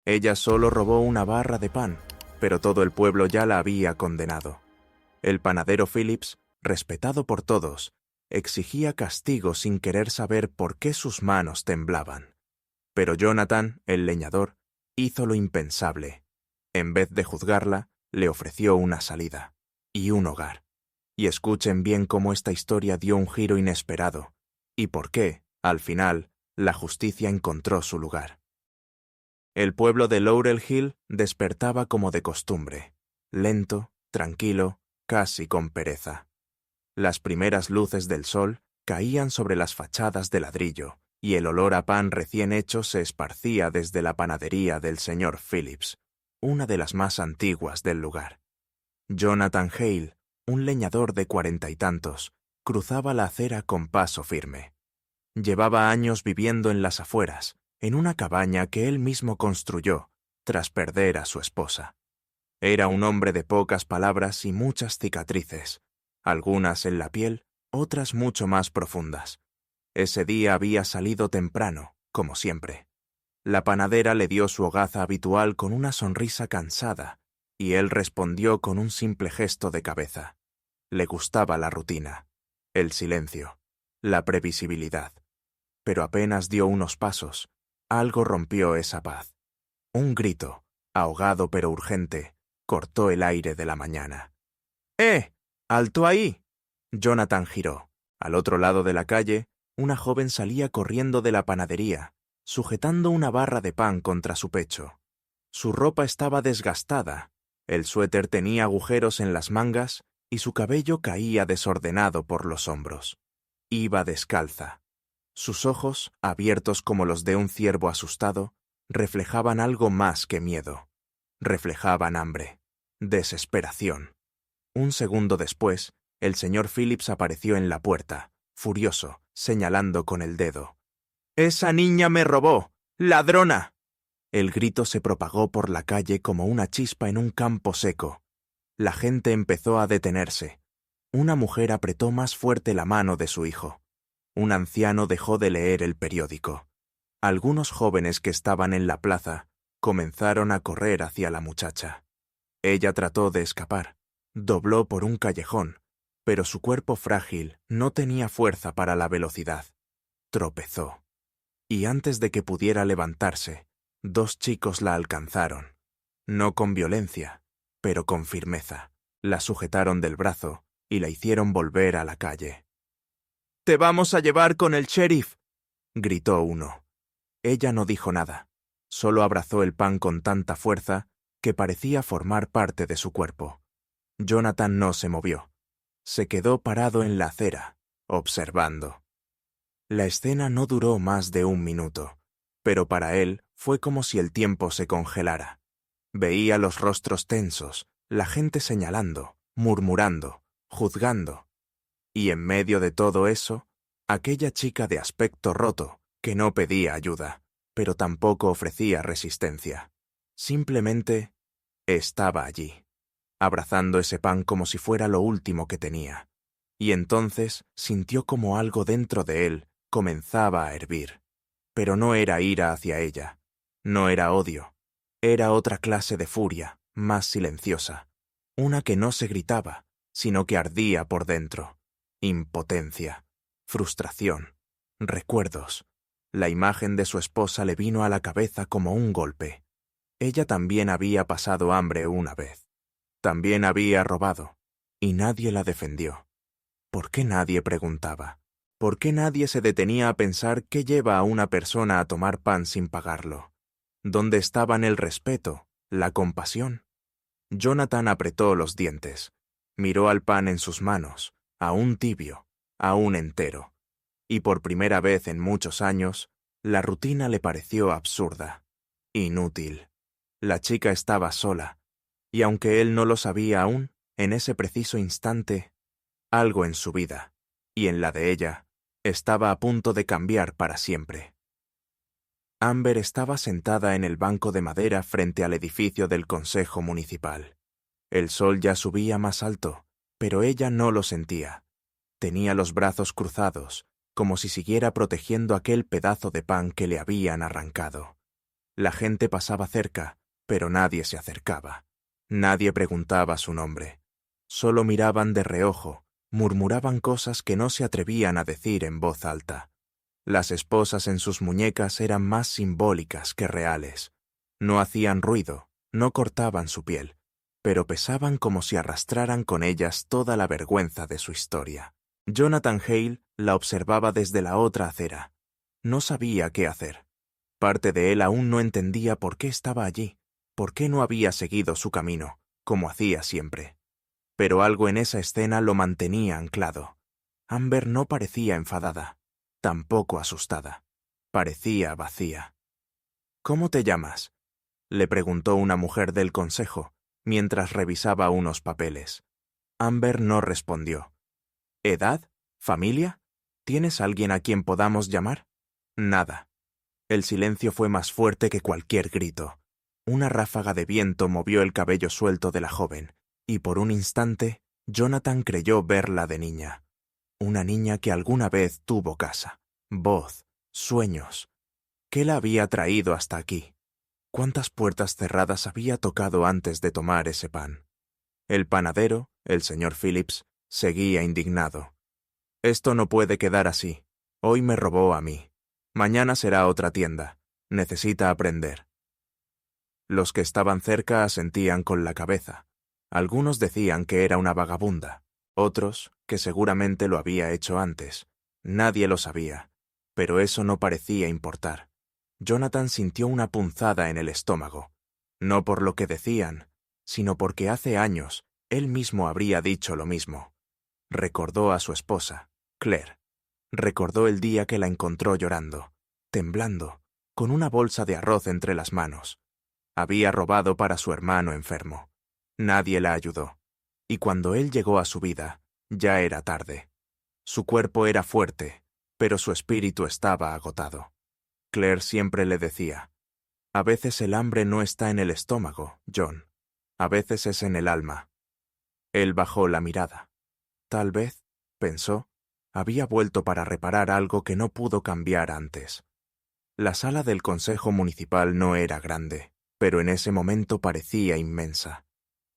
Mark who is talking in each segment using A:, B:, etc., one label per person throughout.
A: Ella solo robó una barra de pan, pero todo el pueblo ya la había condenado. El panadero Phillips, respetado por todos, exigía castigo sin querer saber por qué sus manos temblaban. Pero Jonathan, el leñador, hizo lo impensable. En vez de juzgarla, le ofreció una salida y un hogar. Y escuchen bien cómo esta historia dio un giro inesperado, y por qué, al final, la justicia encontró su lugar. El pueblo de Laurel Hill despertaba como de costumbre, lento, tranquilo, casi con pereza. Las primeras luces del sol caían sobre las fachadas de ladrillo, y el olor a pan recién hecho se esparcía desde la panadería del señor Phillips, una de las más antiguas del lugar. Jonathan Hale, un leñador de 40 y tantos, cruzaba la acera con paso firme. Llevaba años viviendo en las afueras, en una cabaña que él mismo construyó, tras perder a su esposa. Era un hombre de pocas palabras y muchas cicatrices, algunas en la piel, otras mucho más profundas. Ese día había salido temprano, como siempre. La panadera le dio su hogaza habitual con una sonrisa cansada, y él respondió con un simple gesto de cabeza. Le gustaba la rutina, el silencio, la previsibilidad. Pero apenas dio unos pasos, algo rompió esa paz. Un grito, ahogado pero urgente, cortó el aire de la mañana. ¡Eh! ¡Alto ahí! Jonathan giró. Al otro lado de la calle, una joven salía corriendo de la panadería, sujetando una barra de pan contra su pecho. Su ropa estaba desgastada, el suéter tenía agujeros en las mangas y su cabello caía desordenado por los hombros. Iba descalza. Sus ojos, abiertos como los de un ciervo asustado, reflejaban algo más que miedo. Reflejaban hambre, desesperación. Un segundo después, el señor Phillips apareció en la puerta, furioso, señalando con el dedo. «¡Esa niña me robó! ¡Ladrona!». El grito se propagó por la calle como una chispa en un campo seco. La gente empezó a detenerse. Una mujer apretó más fuerte la mano de su hijo. Un anciano dejó de leer el periódico. Algunos jóvenes que estaban en la plaza comenzaron a correr hacia la muchacha. Ella trató de escapar, dobló por un callejón, pero su cuerpo frágil no tenía fuerza para la velocidad. Tropezó. Y antes de que pudiera levantarse, 2 chicos la alcanzaron. No con violencia, pero con firmeza. La sujetaron del brazo y la hicieron volver a la calle. «¡Te vamos a llevar con el sheriff!», gritó uno. Ella no dijo nada, solo abrazó el pan con tanta fuerza que parecía formar parte de su cuerpo. Jonathan no se movió. Se quedó parado en la acera, observando. La escena no duró más de 1 minuto, pero para él fue como si el tiempo se congelara. Veía los rostros tensos, la gente señalando, murmurando, juzgando. Y en medio de todo eso, aquella chica de aspecto roto, que no pedía ayuda, pero tampoco ofrecía resistencia. Simplemente estaba allí, abrazando ese pan como si fuera lo último que tenía. Y entonces sintió como algo dentro de él comenzaba a hervir. Pero no era ira hacia ella, no era odio, era otra clase de furia, más silenciosa, una que no se gritaba, sino que ardía por dentro. Impotencia, frustración, recuerdos. La imagen de su esposa le vino a la cabeza como un golpe. Ella también había pasado hambre una vez. También había robado, y nadie la defendió. ¿Por qué nadie preguntaba? ¿Por qué nadie se detenía a pensar qué lleva a una persona a tomar pan sin pagarlo? ¿Dónde estaban el respeto, la compasión? Jonathan apretó los dientes, miró al pan en sus manos, aún tibio, aún entero, y por primera vez en muchos años, la rutina le pareció absurda, inútil. La chica estaba sola, y aunque él no lo sabía aún, en ese preciso instante, algo en su vida, y en la de ella, estaba a punto de cambiar para siempre. Amber estaba sentada en el banco de madera frente al edificio del Consejo Municipal. El sol ya subía más alto, pero ella no lo sentía. Tenía los brazos cruzados, como si siguiera protegiendo aquel pedazo de pan que le habían arrancado. La gente pasaba cerca, pero nadie se acercaba. Nadie preguntaba su nombre. Solo miraban de reojo, murmuraban cosas que no se atrevían a decir en voz alta. Las esposas en sus muñecas eran más simbólicas que reales. No hacían ruido, no cortaban su piel, pero pesaban como si arrastraran con ellas toda la vergüenza de su historia. Jonathan Hale la observaba desde la otra acera. No sabía qué hacer. Parte de él aún no entendía por qué estaba allí, por qué no había seguido su camino, como hacía siempre. Pero algo en esa escena lo mantenía anclado. Amber no parecía enfadada, tampoco asustada. Parecía vacía. «¿Cómo te llamas?», le preguntó una mujer del consejo, mientras revisaba unos papeles. Amber no respondió. «¿Edad? ¿Familia? ¿Tienes alguien a quien podamos llamar?». Nada. El silencio fue más fuerte que cualquier grito. Una ráfaga de viento movió el cabello suelto de la joven, y por un instante, Jonathan creyó verla de niña. Una niña que alguna vez tuvo casa, voz, sueños. ¿Qué la había traído hasta aquí? ¿Cuántas puertas cerradas había tocado antes de tomar ese pan? El panadero, el señor Phillips, seguía indignado. «Esto no puede quedar así. Hoy me robó a mí. Mañana será otra tienda. Necesita aprender». Los que estaban cerca asentían con la cabeza. Algunos decían que era una vagabunda, otros que seguramente lo había hecho antes. Nadie lo sabía, pero eso no parecía importar. Jonathan sintió una punzada en el estómago, no por lo que decían, sino porque hace años él mismo habría dicho lo mismo. Recordó a su esposa, Claire. Recordó el día que la encontró llorando, temblando, con una bolsa de arroz entre las manos. Había robado para su hermano enfermo. Nadie la ayudó. Y cuando él llegó a su vida, ya era tarde. Su cuerpo era fuerte, pero su espíritu estaba agotado. Claire siempre le decía: «A veces el hambre no está en el estómago, John. A veces es en el alma». Él bajó la mirada. Tal vez, pensó, había vuelto para reparar algo que no pudo cambiar antes. La sala del consejo municipal no era grande, pero en ese momento parecía inmensa.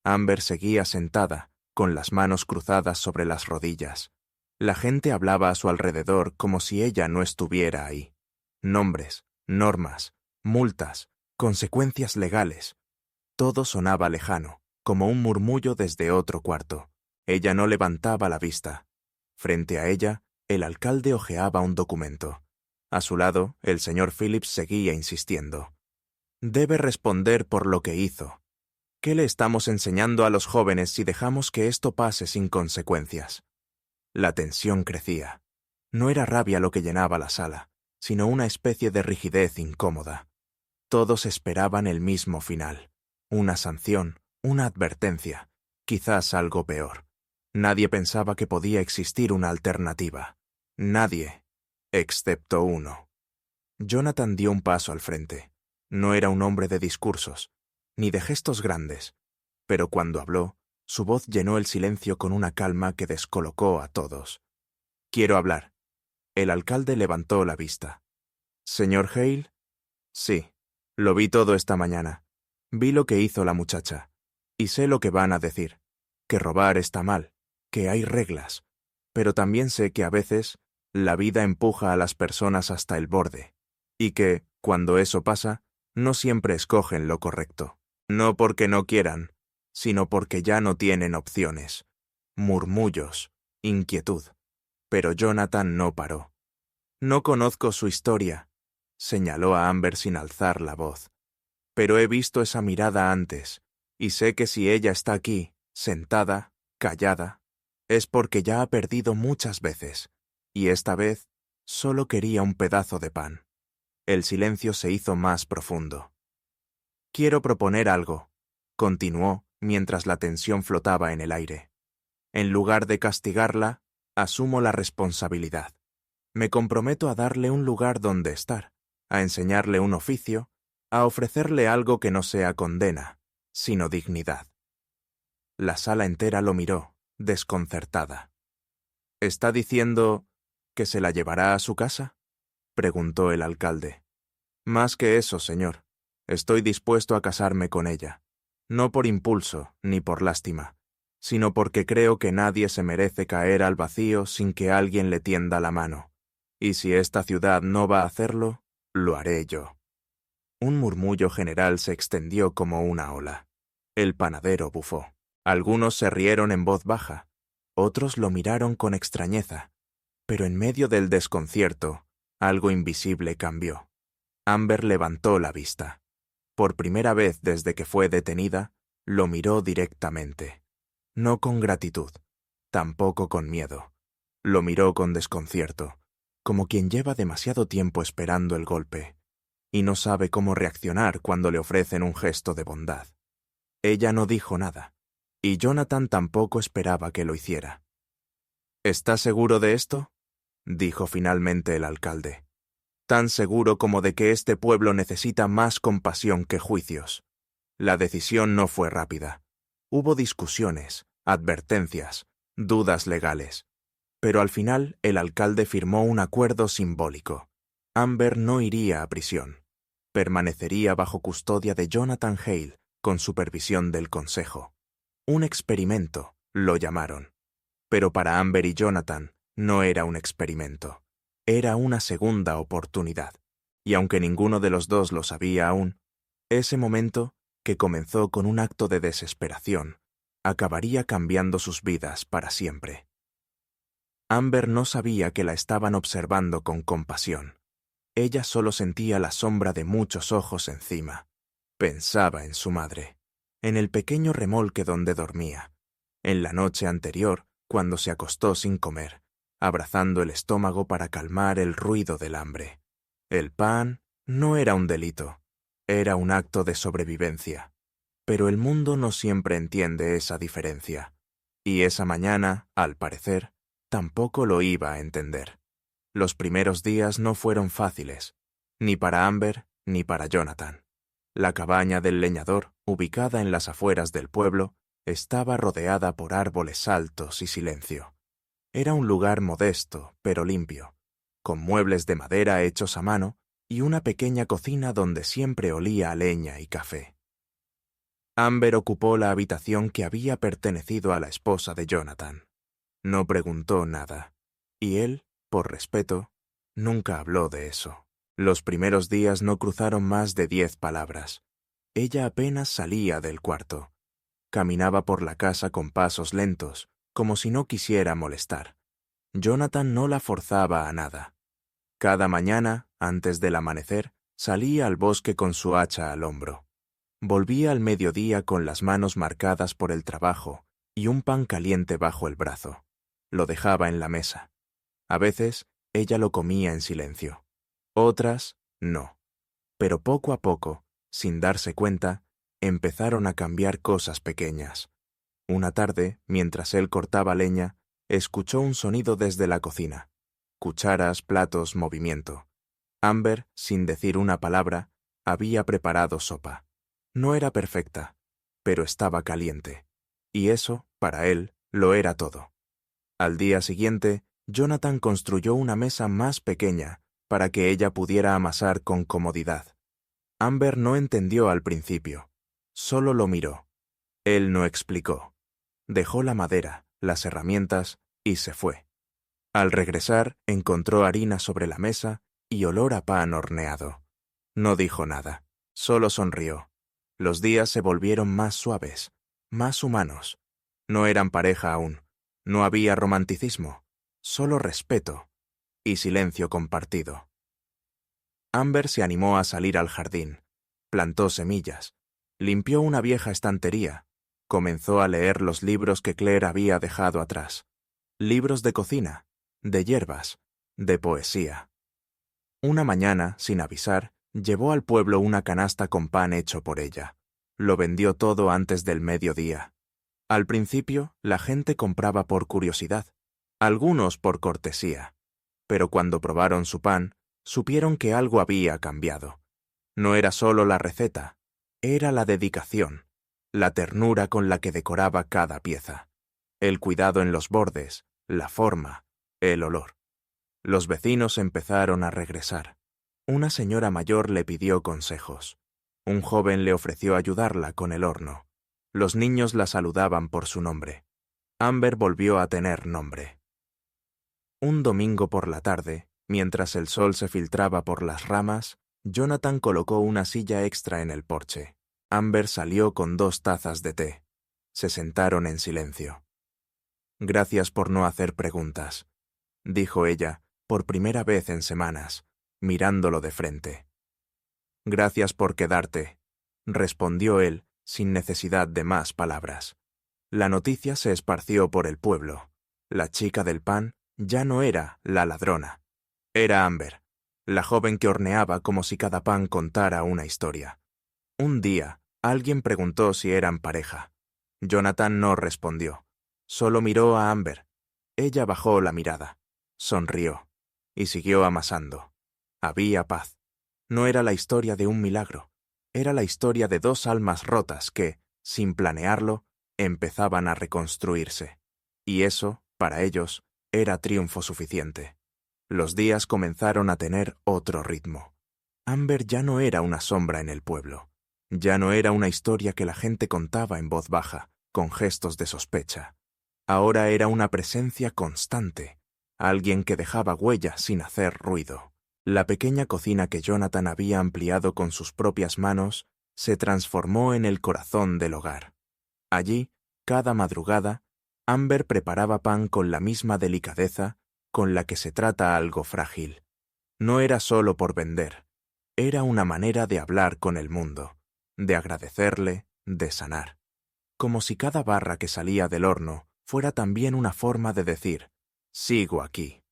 A: Amber seguía sentada, con las manos cruzadas sobre las rodillas. La gente hablaba a su alrededor como si ella no estuviera ahí. Nombres, normas, multas, consecuencias legales. Todo sonaba lejano, como un murmullo desde otro cuarto. Ella no levantaba la vista. Frente a ella, el alcalde hojeaba un documento. A su lado, el señor Phillips seguía insistiendo. «Debe responder por lo que hizo. ¿Qué le estamos enseñando a los jóvenes si dejamos que esto pase sin consecuencias?». La tensión crecía. No era rabia lo que llenaba la sala, sino una especie de rigidez incómoda. Todos esperaban el mismo final. Una sanción, una advertencia, quizás algo peor. Nadie pensaba que podía existir una alternativa. Nadie, excepto uno. Jonathan dio un paso al frente. No era un hombre de discursos, ni de gestos grandes, pero cuando habló, su voz llenó el silencio con una calma que descolocó a todos. «Quiero hablar». El alcalde levantó la vista. «¿Señor Hale?» «Sí, lo vi todo esta mañana. Vi lo que hizo la muchacha, y sé lo que van a decir, que robar está mal, que hay reglas, pero también sé que a veces la vida empuja a las personas hasta el borde, y que, cuando eso pasa, no siempre escogen lo correcto. No porque no quieran, sino porque ya no tienen opciones». Murmullos, inquietud. Pero Jonathan no paró. «No conozco su historia», señaló a Amber sin alzar la voz. «Pero he visto esa mirada antes, y sé que si ella está aquí, sentada, callada, es porque ya ha perdido muchas veces, y esta vez solo quería un pedazo de pan». El silencio se hizo más profundo. «Quiero proponer algo», continuó mientras la tensión flotaba en el aire. «En lugar de castigarla, asumo la responsabilidad. Me comprometo a darle un lugar donde estar, a enseñarle un oficio, a ofrecerle algo que no sea condena, sino dignidad». La sala entera lo miró, desconcertada. «¿Está diciendo que se la llevará a su casa?», preguntó el alcalde. «Más que eso, señor. Estoy dispuesto a casarme con ella, no por impulso ni por lástima, sino porque creo que nadie se merece caer al vacío sin que alguien le tienda la mano. Y si esta ciudad no va a hacerlo, lo haré yo. Un murmullo general se extendió como una ola. El panadero bufó. Algunos se rieron en voz baja, otros lo miraron con extrañeza, pero en medio del desconcierto, algo invisible cambió. Amber levantó la vista. Por primera vez desde que fue detenida, lo miró directamente. No con gratitud, tampoco con miedo. Lo miró con desconcierto, como quien lleva demasiado tiempo esperando el golpe, y no sabe cómo reaccionar cuando le ofrecen un gesto de bondad. Ella no dijo nada, y Jonathan tampoco esperaba que lo hiciera. ¿Estás seguro de esto?, dijo finalmente el alcalde. Tan seguro como de que este pueblo necesita más compasión que juicios. La decisión no fue rápida. Hubo discusiones, advertencias, dudas legales. Pero al final el alcalde firmó un acuerdo simbólico. Amber no iría a prisión. Permanecería bajo custodia de Jonathan Hale, con supervisión del consejo. Un experimento, lo llamaron. Pero para Amber y Jonathan no era un experimento. Era una segunda oportunidad. Y aunque ninguno de los dos lo sabía aún, ese momento, que comenzó con un acto de desesperación, acabaría cambiando sus vidas para siempre. Amber no sabía que la estaban observando con compasión. Ella solo sentía la sombra de muchos ojos encima. Pensaba en su madre, en el pequeño remolque donde dormía, en la noche anterior, cuando se acostó sin comer, abrazando el estómago para calmar el ruido del hambre. El pan no era un delito, era un acto de sobrevivencia. Pero el mundo no siempre entiende esa diferencia. Y esa mañana, al parecer, tampoco lo iba a entender. Los primeros días no fueron fáciles, ni para Amber ni para Jonathan. La cabaña del leñador, ubicada en las afueras del pueblo, estaba rodeada por árboles altos y silencio. Era un lugar modesto, pero limpio, con muebles de madera hechos a mano y una pequeña cocina donde siempre olía a leña y café. Amber ocupó la habitación que había pertenecido a la esposa de Jonathan. No preguntó nada, y él, por respeto, nunca habló de eso. Los primeros días no cruzaron más de 10 palabras. Ella apenas salía del cuarto. Caminaba por la casa con pasos lentos, como si no quisiera molestar. Jonathan no la forzaba a nada. Cada mañana, antes del amanecer, salía al bosque con su hacha al hombro. Volvía al mediodía con las manos marcadas por el trabajo y un pan caliente bajo el brazo. Lo dejaba en la mesa. A veces, ella lo comía en silencio. Otras, no. Pero poco a poco, sin darse cuenta, empezaron a cambiar cosas pequeñas. Una tarde, mientras él cortaba leña, escuchó un sonido desde la cocina. Cucharas, platos, movimiento. Amber, sin decir una palabra, había preparado sopa. No era perfecta, pero estaba caliente. Y eso, para él, lo era todo. Al día siguiente, Jonathan construyó una mesa más pequeña para que ella pudiera amasar con comodidad. Amber no entendió al principio, solo lo miró. Él no explicó. Dejó la madera, las herramientas y se fue. Al regresar, encontró harina sobre la mesa y olor a pan horneado. No dijo nada, solo sonrió. Los días se volvieron más suaves, más humanos. No eran pareja aún, no había romanticismo, solo respeto y silencio compartido. Amber se animó a salir al jardín, plantó semillas, limpió una vieja estantería, comenzó a leer los libros que Claire había dejado atrás. Libros de cocina, de hierbas, de poesía. Una mañana, sin avisar, llevó al pueblo una canasta con pan hecho por ella. Lo vendió todo antes del mediodía. Al principio, la gente compraba por curiosidad, algunos por cortesía. Pero cuando probaron su pan, supieron que algo había cambiado. No era solo la receta, era la dedicación, la ternura con la que decoraba cada pieza, el cuidado en los bordes, la forma, el olor. Los vecinos empezaron a regresar. Una señora mayor le pidió consejos. Un joven le ofreció ayudarla con el horno. Los niños la saludaban por su nombre. Amber volvió a tener nombre. Un domingo por la tarde, mientras el sol se filtraba por las ramas, Jonathan colocó una silla extra en el porche. Amber salió con 2 tazas de té. Se sentaron en silencio. «Gracias por no hacer preguntas», dijo ella, por primera vez en semanas, mirándolo de frente. «Gracias por quedarte», respondió él, sin necesidad de más palabras. La noticia se esparció por el pueblo. La chica del pan ya no era la ladrona. Era Amber, la joven que horneaba como si cada pan contara una historia. Un día, alguien preguntó si eran pareja. Jonathan no respondió. Solo miró a Amber. Ella bajó la mirada, sonrió y siguió amasando. Había paz. No era la historia de un milagro. Era la historia de 2 almas rotas que, sin planearlo, empezaban a reconstruirse. Y eso, para ellos, era triunfo suficiente. Los días comenzaron a tener otro ritmo. Amber ya no era una sombra en el pueblo. Ya no era una historia que la gente contaba en voz baja, con gestos de sospecha. Ahora era una presencia constante, alguien que dejaba huella sin hacer ruido. La pequeña cocina que Jonathan había ampliado con sus propias manos se transformó en el corazón del hogar. Allí, cada madrugada, Amber preparaba pan con la misma delicadeza con la que se trata algo frágil. No era solo por vender, era una manera de hablar con el mundo, de agradecerle, de sanar. Como si cada barra que salía del horno fuera también una forma de decir, sigo aquí.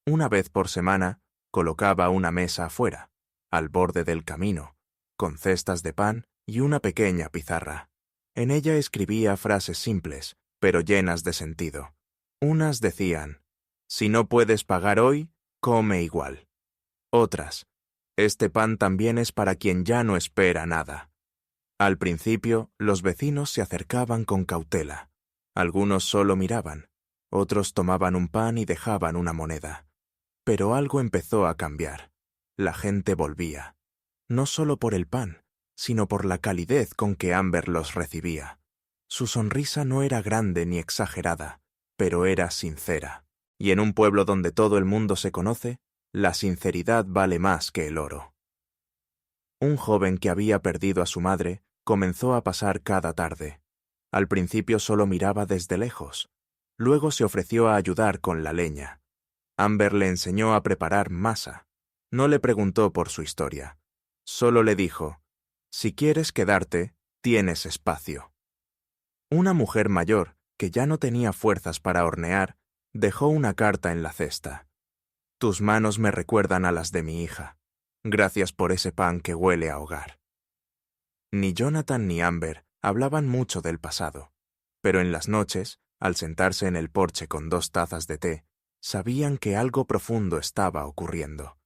A: Una vez por semana, colocaba una mesa afuera, al borde del camino, con cestas de pan y una pequeña pizarra. En ella escribía frases simples, pero llenas de sentido. Unas decían, si no puedes pagar hoy, come igual. Otras, este pan también es para quien ya no espera nada. Al principio, los vecinos se acercaban con cautela. Algunos solo miraban, otros tomaban un pan y dejaban una moneda. Pero algo empezó a cambiar. La gente volvía. No solo por el pan, sino por la calidez con que Amber los recibía. Su sonrisa no era grande ni exagerada, pero era sincera. Y en un pueblo donde todo el mundo se conoce, la sinceridad vale más que el oro. Un joven que había perdido a su madre comenzó a pasar cada tarde. Al principio solo miraba desde lejos. Luego se ofreció a ayudar con la leña. Amber le enseñó a preparar masa. No le preguntó por su historia. Solo le dijo, si quieres quedarte, tienes espacio. Una mujer mayor, que ya no tenía fuerzas para hornear, dejó una carta en la cesta. Tus manos me recuerdan a las de mi hija. Gracias por ese pan que huele a hogar. Ni Jonathan ni Amber hablaban mucho del pasado, pero en las noches, al sentarse en el porche con 2 tazas de té, sabían que algo profundo estaba ocurriendo.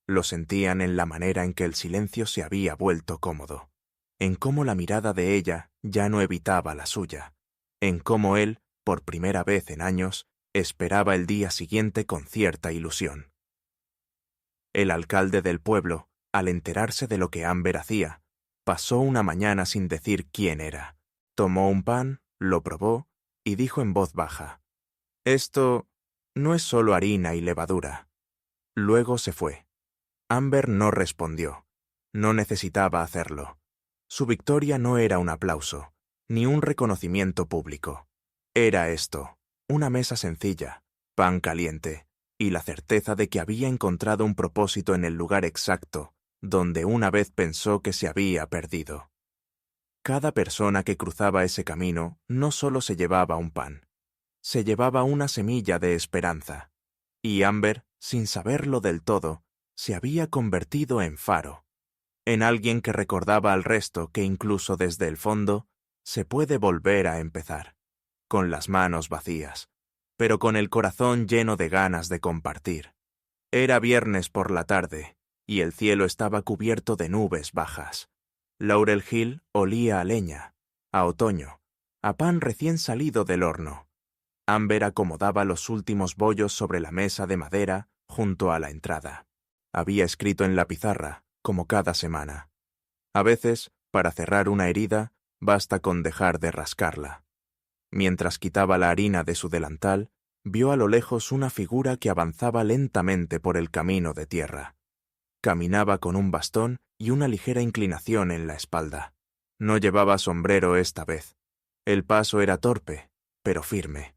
A: Lo sentían en la manera en que el silencio se había vuelto cómodo, en cómo la mirada de ella ya no evitaba la suya, en cómo él, por primera vez en años, esperaba el día siguiente con cierta ilusión. El alcalde del pueblo, al enterarse de lo que Amber hacía, pasó una mañana sin decir quién era. Tomó un pan, lo probó y dijo en voz baja, «Esto no es solo harina y levadura». Luego se fue. Amber no respondió. No necesitaba hacerlo. Su victoria no era un aplauso, ni un reconocimiento público. Era esto, una mesa sencilla, pan caliente, y la certeza de que había encontrado un propósito en el lugar exacto, donde una vez pensó que se había perdido. Cada persona que cruzaba ese camino no solo se llevaba un pan, se llevaba una semilla de esperanza, y Amber, sin saberlo del todo, se había convertido en faro, en alguien que recordaba al resto que incluso desde el fondo se puede volver a empezar, con las manos vacías, pero con el corazón lleno de ganas de compartir. Era viernes por la tarde, y el cielo estaba cubierto de nubes bajas. Laurel Hill olía a leña, a otoño, a pan recién salido del horno. Amber acomodaba los últimos bollos sobre la mesa de madera junto a la entrada. Había escrito en la pizarra, como cada semana, A veces, para cerrar una herida, basta con dejar de rascarla. Mientras quitaba la harina de su delantal, vio a lo lejos una figura que avanzaba lentamente por el camino de tierra. Caminaba con un bastón y una ligera inclinación en la espalda. No llevaba sombrero esta vez. El paso era torpe, pero firme.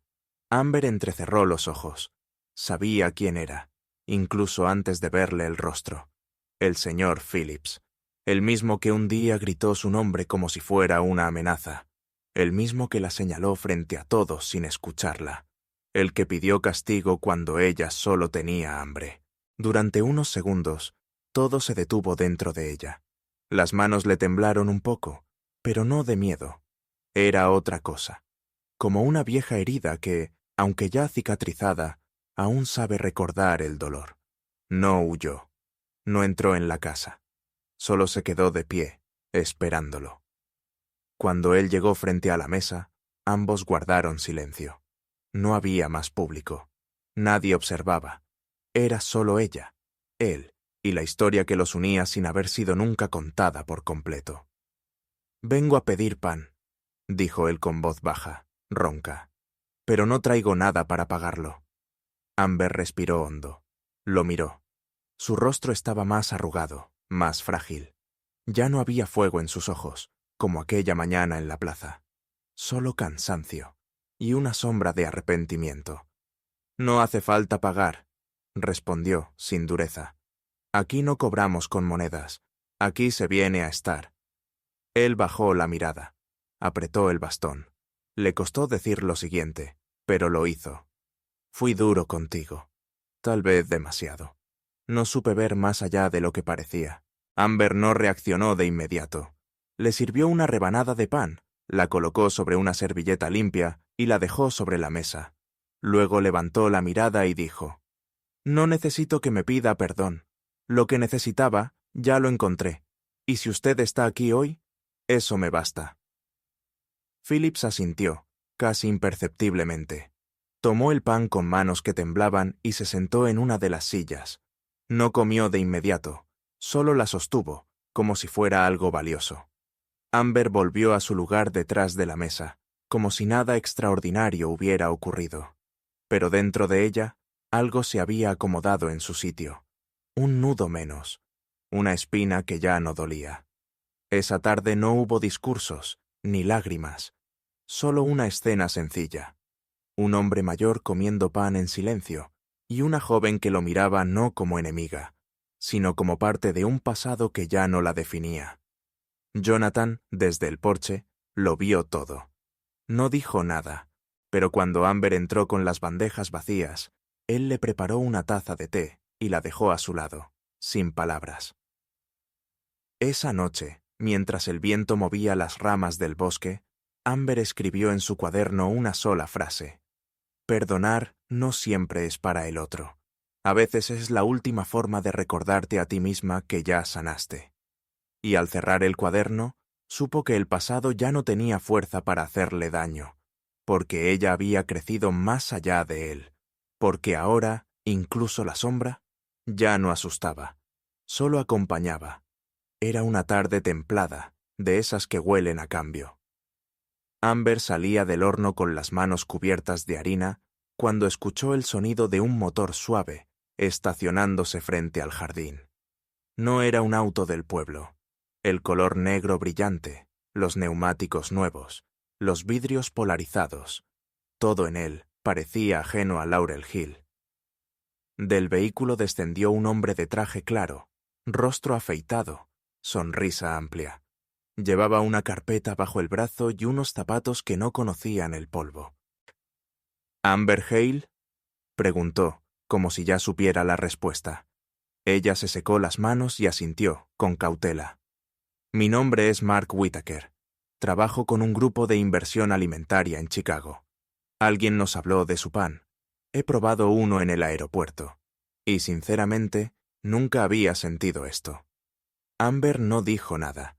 A: Amber entrecerró los ojos. Sabía quién era, incluso antes de verle el rostro. El señor Phillips. El mismo que un día gritó su nombre como si fuera una amenaza. El mismo que la señaló frente a todos sin escucharla. El que pidió castigo cuando ella solo tenía hambre. Durante unos segundos, todo se detuvo dentro de ella. Las manos le temblaron un poco, pero no de miedo. Era otra cosa. Como una vieja herida que, aunque ya cicatrizada, aún sabe recordar el dolor. No huyó. No entró en la casa. Solo se quedó de pie, esperándolo. Cuando él llegó frente a la mesa, ambos guardaron silencio. No había más público. Nadie observaba. Era solo ella, él, y la historia que los unía sin haber sido nunca contada por completo. «Vengo a pedir pan», dijo él con voz baja, ronca. «Pero no traigo nada para pagarlo». Amber respiró hondo. Lo miró. Su rostro estaba más arrugado, más frágil. Ya no había fuego en sus ojos, como aquella mañana en la plaza. Solo cansancio y una sombra de arrepentimiento. «No hace falta pagar», respondió, sin dureza. «Aquí no cobramos con monedas. Aquí se viene a estar». Él bajó la mirada. Apretó el bastón. Le costó decir lo siguiente, pero lo hizo. «Fui duro contigo. Tal vez demasiado. No supe ver más allá de lo que parecía». Amber no reaccionó de inmediato. Le sirvió una rebanada de pan, la colocó sobre una servilleta limpia y la dejó sobre la mesa. Luego levantó la mirada y dijo: «No necesito que me pida perdón. Lo que necesitaba, ya lo encontré. Y si usted está aquí hoy, eso me basta». Phillips asintió, casi imperceptiblemente. Tomó el pan con manos que temblaban y se sentó en una de las sillas. No comió de inmediato, solo la sostuvo, como si fuera algo valioso. Amber volvió a su lugar detrás de la mesa, como si nada extraordinario hubiera ocurrido. Pero dentro de ella, algo se había acomodado en su sitio. Un nudo menos, una espina que ya no dolía. Esa tarde no hubo discursos, ni lágrimas, solo una escena sencilla. Un hombre mayor comiendo pan en silencio, y una joven que lo miraba no como enemiga, sino como parte de un pasado que ya no la definía. Jonathan, desde el porche, lo vio todo. No dijo nada, pero cuando Amber entró con las bandejas vacías, él le preparó una taza de té y la dejó a su lado, sin palabras. Esa noche, mientras el viento movía las ramas del bosque, Amber escribió en su cuaderno una sola frase: «Perdonar no siempre es para el otro. A veces es la última forma de recordarte a ti misma que ya sanaste». Y al cerrar el cuaderno, supo que el pasado ya no tenía fuerza para hacerle daño, porque ella había crecido más allá de él, porque ahora, incluso la sombra, ya no asustaba, solo acompañaba. Era una tarde templada, de esas que huelen a cambio. Amber salía del horno con las manos cubiertas de harina cuando escuchó el sonido de un motor suave estacionándose frente al jardín. No era un auto del pueblo. El color negro brillante, los neumáticos nuevos, los vidrios polarizados, todo en él parecía ajeno a Laurel Hill. Del vehículo descendió un hombre de traje claro, rostro afeitado, sonrisa amplia. Llevaba una carpeta bajo el brazo y unos zapatos que no conocían el polvo. «¿Amber Hale?», preguntó, como si ya supiera la respuesta. Ella se secó las manos y asintió, con cautela. «Mi nombre es Mark Whitaker. Trabajo con un grupo de inversión alimentaria en Chicago. Alguien nos habló de su pan. He probado uno en el aeropuerto. Y, sinceramente, nunca había sentido esto». Amber no dijo nada.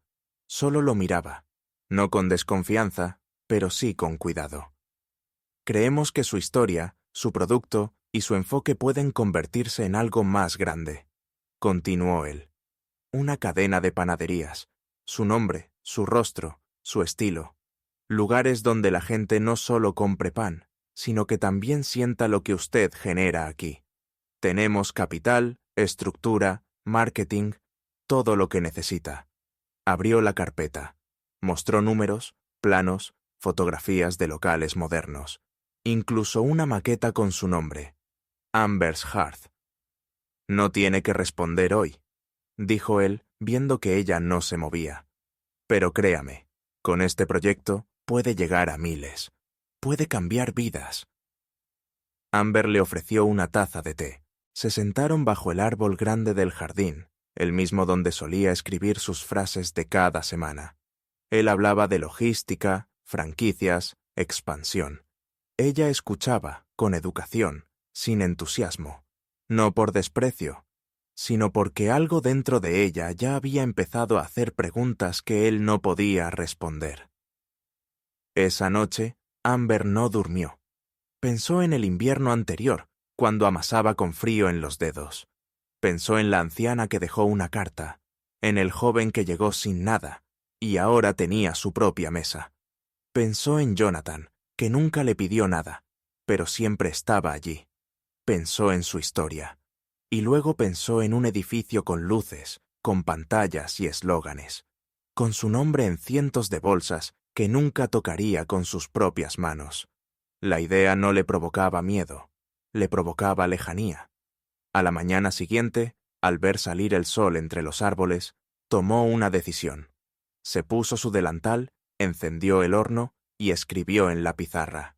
A: Solo lo miraba, no con desconfianza, pero sí con cuidado. «Creemos que su historia, su producto y su enfoque pueden convertirse en algo más grande», continuó él. «Una cadena de panaderías, su nombre, su rostro, su estilo. Lugares donde la gente no solo compre pan, sino que también sienta lo que usted genera aquí. Tenemos capital, estructura, marketing, todo lo que necesita. Abrió la carpeta. Mostró números, planos, fotografías de locales modernos. Incluso una maqueta con su nombre. Amber's Hearth. No tiene que responder hoy, dijo él, viendo que ella no se movía. Pero créame, con este proyecto puede llegar a miles. Puede cambiar vidas. Amber le ofreció una taza de té. Se sentaron bajo el árbol grande del jardín, el mismo donde solía escribir sus frases de cada semana. Él hablaba de logística, franquicias, expansión. Ella escuchaba, con educación, sin entusiasmo, no por desprecio, sino porque algo dentro de ella ya había empezado a hacer preguntas que él no podía responder. Esa noche, Amber no durmió. Pensó en el invierno anterior, cuando amasaba con frío en los dedos. Pensó en la anciana que dejó una carta, en el joven que llegó sin nada, y ahora tenía su propia mesa. Pensó en Jonathan, que nunca le pidió nada, pero siempre estaba allí. Pensó en su historia. Y luego pensó en un edificio con luces, con pantallas y eslóganes, con su nombre en cientos de bolsas que nunca tocaría con sus propias manos. La idea no le provocaba miedo, le provocaba lejanía. A la mañana siguiente, al ver salir el sol entre los árboles, tomó una decisión. Se puso su delantal, encendió el horno y escribió en la pizarra.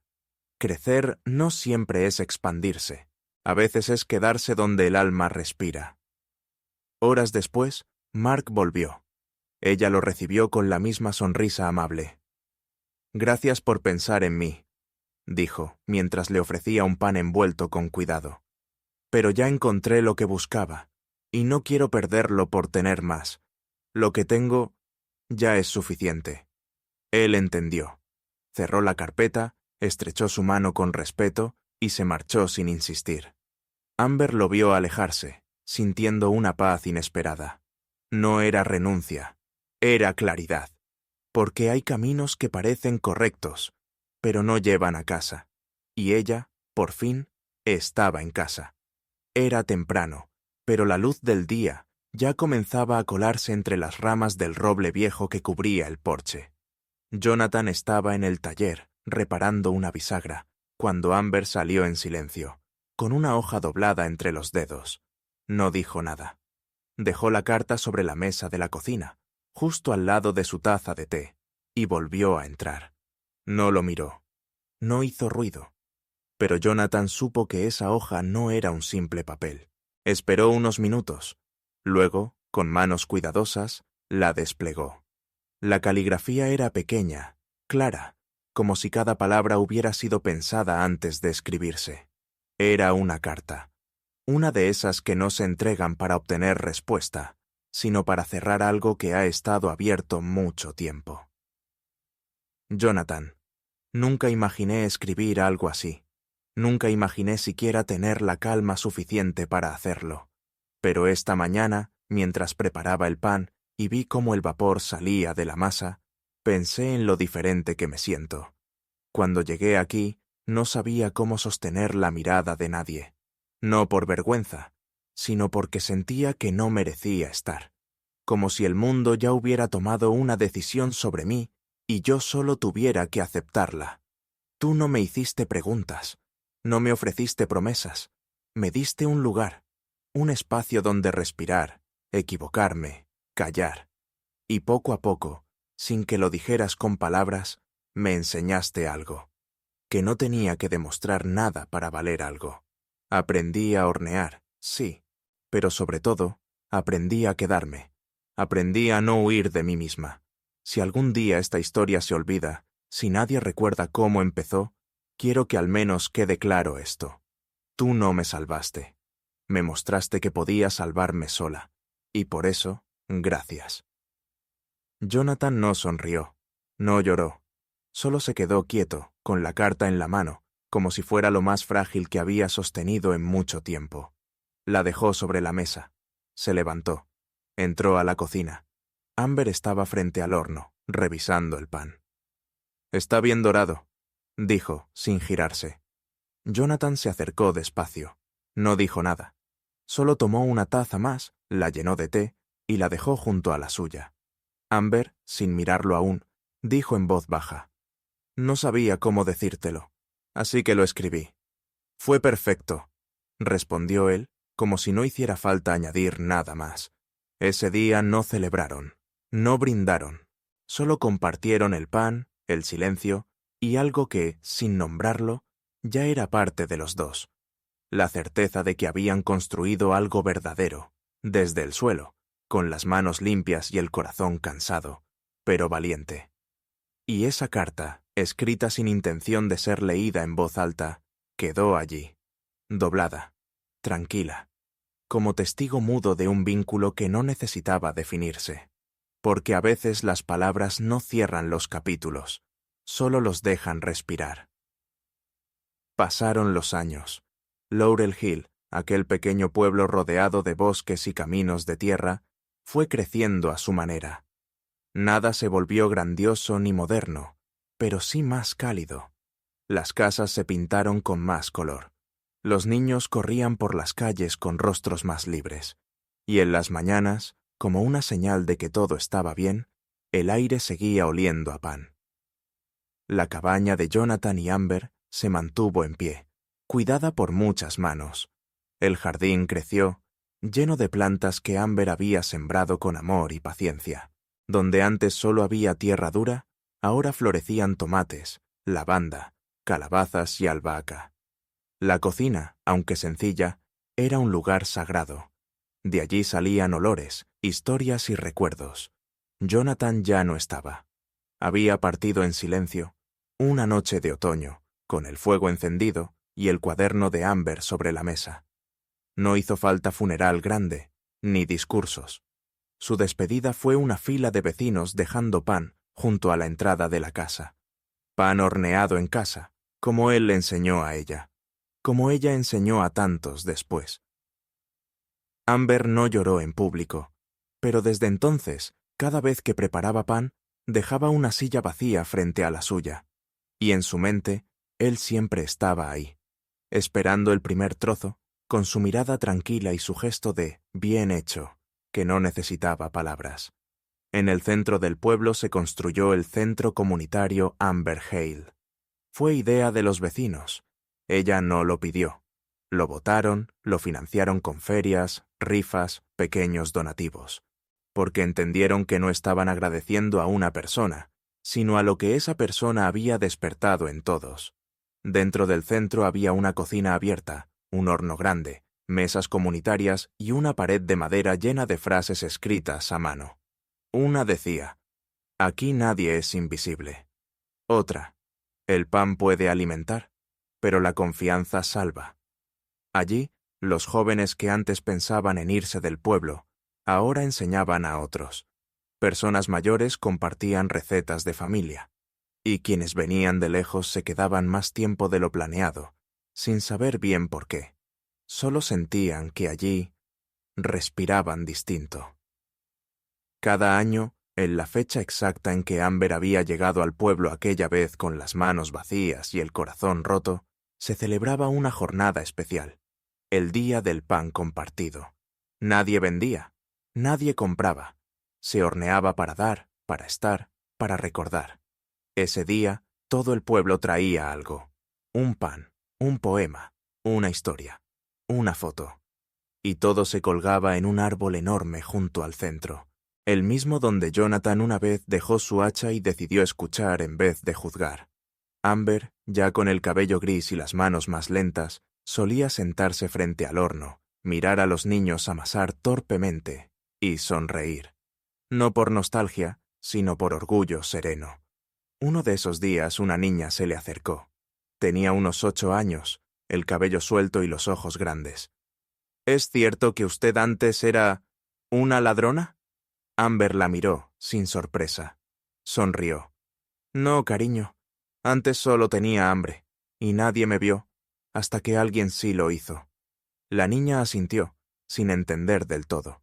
A: Crecer no siempre es expandirse, a veces es quedarse donde el alma respira. Horas después, Mark volvió. Ella lo recibió con la misma sonrisa amable. «Gracias por pensar en mí», dijo, mientras le ofrecía un pan envuelto con cuidado. «Pero ya encontré lo que buscaba, y no quiero perderlo por tener más. Lo que tengo ya es suficiente». Él entendió. Cerró la carpeta, estrechó su mano con respeto y se marchó sin insistir. Amber lo vio alejarse, sintiendo una paz inesperada. No era renuncia, era claridad. Porque hay caminos que parecen correctos, pero no llevan a casa. Y ella, por fin, estaba en casa. Era temprano, pero la luz del día ya comenzaba a colarse entre las ramas del roble viejo que cubría el porche. Jonathan estaba en el taller, reparando una bisagra, cuando Amber salió en silencio, con una hoja doblada entre los dedos. No dijo nada. Dejó la carta sobre la mesa de la cocina, justo al lado de su taza de té, y volvió a entrar. No lo miró. No hizo ruido. Pero Jonathan supo que esa hoja no era un simple papel. Esperó unos minutos. Luego, con manos cuidadosas, la desplegó. La caligrafía era pequeña, clara, como si cada palabra hubiera sido pensada antes de escribirse. Era una carta. Una de esas que no se entregan para obtener respuesta, sino para cerrar algo que ha estado abierto mucho tiempo. Jonathan, nunca imaginé escribir algo así. Nunca imaginé siquiera tener la calma suficiente para hacerlo. Pero esta mañana, mientras preparaba el pan y vi cómo el vapor salía de la masa, pensé en lo diferente que me siento. Cuando llegué aquí, no sabía cómo sostener la mirada de nadie. No por vergüenza, sino porque sentía que no merecía estar. Como si el mundo ya hubiera tomado una decisión sobre mí y yo solo tuviera que aceptarla. Tú no me hiciste preguntas, no me ofreciste promesas, me diste un lugar, un espacio donde respirar, equivocarme, callar. Y poco a poco, sin que lo dijeras con palabras, me enseñaste algo. Que no tenía que demostrar nada para valer algo. Aprendí a hornear, sí, pero sobre todo, aprendí a quedarme. Aprendí a no huir de mí misma. Si algún día esta historia se olvida, si nadie recuerda cómo empezó, quiero que al menos quede claro esto. Tú no me salvaste. Me mostraste que podía salvarme sola. Y por eso, gracias. Jonathan no sonrió, no lloró. Solo se quedó quieto, con la carta en la mano, como si fuera lo más frágil que había sostenido en mucho tiempo. La dejó sobre la mesa. Se levantó. Entró a la cocina. Amber estaba frente al horno, revisando el pan. «Está bien dorado», dijo, sin girarse. Jonathan se acercó despacio. No dijo nada. Solo tomó una taza más, la llenó de té y la dejó junto a la suya. Amber, sin mirarlo aún, dijo en voz baja: «No sabía cómo decírtelo, así que lo escribí». «Fue perfecto», respondió él, como si no hiciera falta añadir nada más. Ese día no celebraron, no brindaron, solo compartieron el pan, el silencio y algo que, sin nombrarlo, ya era parte de los dos: la certeza de que habían construido algo verdadero, desde el suelo, con las manos limpias y el corazón cansado, pero valiente. Y esa carta, escrita sin intención de ser leída en voz alta, quedó allí, doblada, tranquila, como testigo mudo de un vínculo que no necesitaba definirse. Porque a veces las palabras no cierran los capítulos, solo los dejan respirar. Pasaron los años. Laurel Hill, aquel pequeño pueblo rodeado de bosques y caminos de tierra, fue creciendo a su manera. Nada se volvió grandioso ni moderno, pero sí más cálido. Las casas se pintaron con más color. Los niños corrían por las calles con rostros más libres. Y en las mañanas, como una señal de que todo estaba bien, el aire seguía oliendo a pan. La cabaña de Jonathan y Amber se mantuvo en pie, cuidada por muchas manos. El jardín creció, lleno de plantas que Amber había sembrado con amor y paciencia. Donde antes solo había tierra dura, ahora florecían tomates, lavanda, calabazas y albahaca. La cocina, aunque sencilla, era un lugar sagrado. De allí salían olores, historias y recuerdos. Jonathan ya no estaba. Había partido en silencio, una noche de otoño, con el fuego encendido y el cuaderno de Amber sobre la mesa. No hizo falta funeral grande, ni discursos. Su despedida fue una fila de vecinos dejando pan junto a la entrada de la casa. Pan horneado en casa, como él le enseñó a ella, como ella enseñó a tantos después. Amber no lloró en público, pero desde entonces, cada vez que preparaba pan, dejaba una silla vacía frente a la suya, y en su mente, él siempre estaba ahí, esperando el primer trozo, con su mirada tranquila y su gesto de «bien hecho», que no necesitaba palabras. En el centro del pueblo se construyó el centro comunitario Amber Hale. Fue idea de los vecinos. Ella no lo pidió. Lo votaron, lo financiaron con ferias, rifas, pequeños donativos. Porque entendieron que no estaban agradeciendo a una persona, sino a lo que esa persona había despertado en todos. Dentro del centro había una cocina abierta, un horno grande, mesas comunitarias y una pared de madera llena de frases escritas a mano. Una decía: «Aquí nadie es invisible». Otra: «El pan puede alimentar, pero la confianza salva». Allí, los jóvenes que antes pensaban en irse del pueblo, ahora enseñaban a otros. Personas mayores compartían recetas de familia, y quienes venían de lejos se quedaban más tiempo de lo planeado, sin saber bien por qué. Solo sentían que allí respiraban distinto. Cada año, en la fecha exacta en que Amber había llegado al pueblo aquella vez con las manos vacías y el corazón roto, se celebraba una jornada especial, el Día del Pan Compartido. Nadie vendía, nadie compraba. Se horneaba para dar, para estar, para recordar. Ese día, todo el pueblo traía algo: un pan, un poema, una historia, una foto. Y todo se colgaba en un árbol enorme junto al centro, el mismo donde Jonathan una vez dejó su hacha y decidió escuchar en vez de juzgar. Amber, ya con el cabello gris y las manos más lentas, solía sentarse frente al horno, mirar a los niños amasar torpemente y sonreír. No por nostalgia, sino por orgullo sereno. Uno de esos días una niña se le acercó. Tenía unos 8 años, el cabello suelto y los ojos grandes. «¿Es cierto que usted antes era una ladrona?» Amber la miró, sin sorpresa. Sonrió. «No, cariño. Antes solo tenía hambre, y nadie me vio, hasta que alguien sí lo hizo». La niña asintió, sin entender del todo.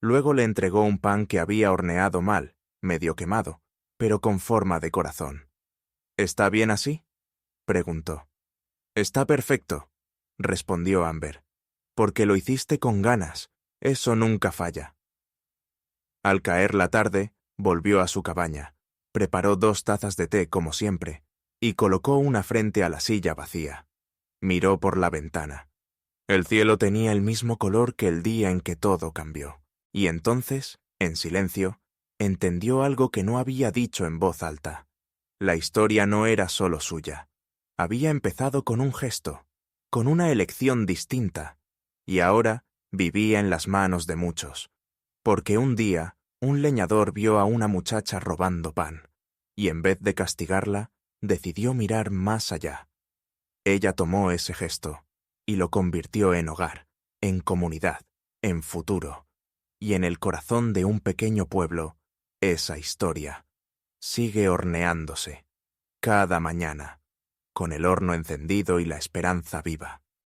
A: Luego le entregó un pan que había horneado mal, medio quemado, pero con forma de corazón. ¿Está bien así?, preguntó. Está perfecto, respondió Amber, porque lo hiciste con ganas, eso nunca falla. Al caer la tarde, volvió a su cabaña, preparó 2 tazas de té como siempre, y colocó una frente a la silla vacía. Miró por la ventana. El cielo tenía el mismo color que el día en que todo cambió, y entonces, en silencio, entendió algo que no había dicho en voz alta. La historia no era solo suya. Había empezado con un gesto, con una elección distinta, y ahora vivía en las manos de muchos, porque un día un leñador vio a una muchacha robando pan, y en vez de castigarla, decidió mirar más allá. Ella tomó ese gesto y lo convirtió en hogar, en comunidad, en futuro, y en el corazón de un pequeño pueblo, esa historia sigue horneándose, cada mañana, con el horno encendido y la esperanza viva.